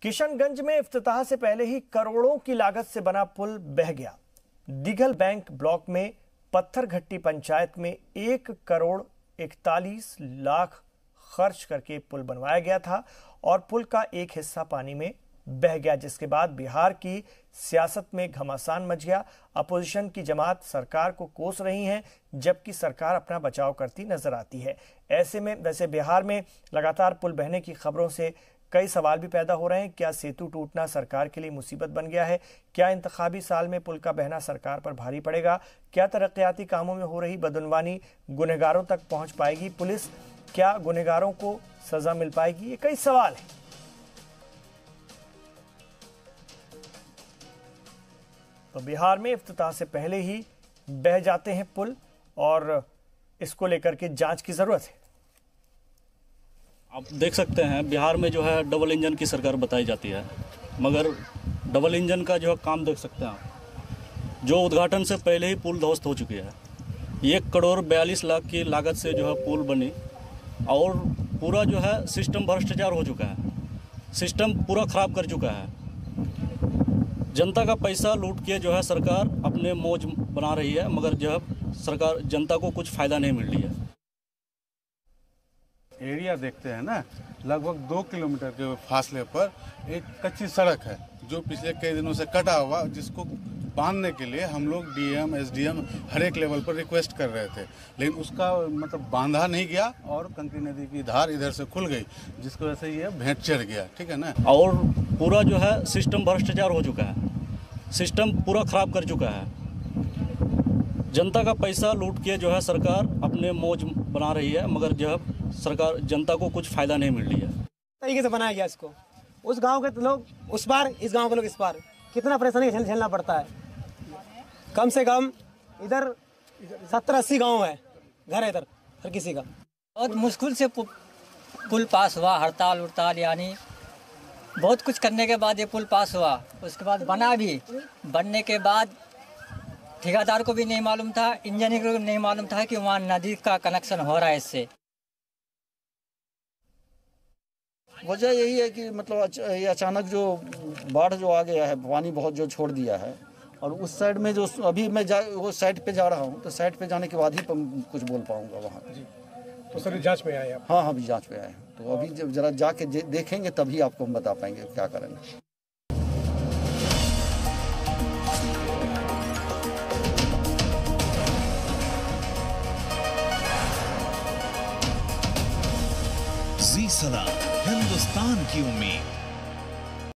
किशनगंज में इफ्तिताह से पहले ही करोड़ों की लागत से बना पुल बह गया। दिघल बैंक ब्लॉक में पत्थर घट्टी पंचायत में 1,41,00,000 खर्च करके पुल बनवाया गया था और पुल का एक हिस्सा पानी में बह गया, जिसके बाद बिहार की सियासत में घमासान मच गया। अपोजिशन की जमात सरकार को कोस रही है, जबकि सरकार अपना बचाव करती नजर आती है। ऐसे में वैसे बिहार में लगातार पुल बहने की खबरों से कई सवाल भी पैदा हो रहे हैं। क्या सेतु टूटना सरकार के लिए मुसीबत बन गया है? क्या इंतखाबी साल में पुल का बहना सरकार पर भारी पड़ेगा? क्या तरक्याती कामों में हो रही बदउनवानी गुनहगारों तक पहुंच पाएगी? पुलिस क्या गुनहगारों को सजा मिल पाएगी? ये कई सवाल हैं। तो बिहार में इफ्तिताह से पहले ही बह जाते हैं पुल और इसको लेकर के जांच की जरूरत है। आप देख सकते हैं बिहार में जो है डबल इंजन की सरकार बताई जाती है, मगर डबल इंजन का जो है काम देख सकते हैं आप। जो उद्घाटन से पहले ही पुल ध्वस्त हो चुकी है। 1,42,00,000 की लागत से जो है पुल बनी और पूरा जो है सिस्टम भ्रष्टाचार हो चुका है। सिस्टम पूरा खराब कर चुका है। जनता का पैसा लूट के जो है सरकार अपने मौज बना रही है, मगर जो है सरकार जनता को कुछ फ़ायदा नहीं मिल रही है। एरिया देखते हैं ना, लगभग 2 किलोमीटर के फासले पर एक कच्ची सड़क है जो पिछले कई दिनों से कटा हुआ, जिसको बांधने के लिए हम लोग डीएम एसडीएम हर एक लेवल पर रिक्वेस्ट कर रहे थे, लेकिन उसका मतलब बांधा नहीं गया और कंकरी नदी की धार इधर से खुल गई, जिसकी वजह से ये भेंट चढ़ गया। ठीक है ना। और पूरा जो है सिस्टम भ्रष्टाचार हो चुका है। सिस्टम पूरा खराब कर चुका है। जनता का पैसा लूट के जो है सरकार अपने मौज बना रही है, मगर जो है सरकार जनता को कुछ फायदा नहीं मिल रही है। तरीके से बनाया गया इसको, उस गांव के लोग उस पार, इस गांव के लोग इस पार, कितना परेशानी झेलना पड़ता है। कम से कम इधर 70-80 गांव है, घर है इधर हर किसी का। बहुत मुश्किल से पुल पास हुआ, हड़ताल उड़ताल यानी बहुत कुछ करने के बाद ये पुल पास हुआ। उसके बाद बना भी, बनने के बाद ठेकेदार को भी नहीं मालूम था, इंजीनियर को नहीं मालूम था कि वहाँ नदी का कनेक्शन हो रहा है इससे। वजह यही है कि मतलब ये अचानक जो बाढ़ जो आ गया है, पानी बहुत जो छोड़ दिया है, और उस साइड में जो अभी मैं वो साइड पे जा रहा हूँ, तो साइड पे जाने के बाद ही कुछ बोल पाऊँगा वहाँ। तो सर जांच में आए आप? हाँ, अभी जांच पे आए हैं, तो अभी जब जरा जाके देखेंगे तभी आपको हम बता पाएंगे क्या करेंगे। जी सलाम, हिंदुस्तान की उम्मीद।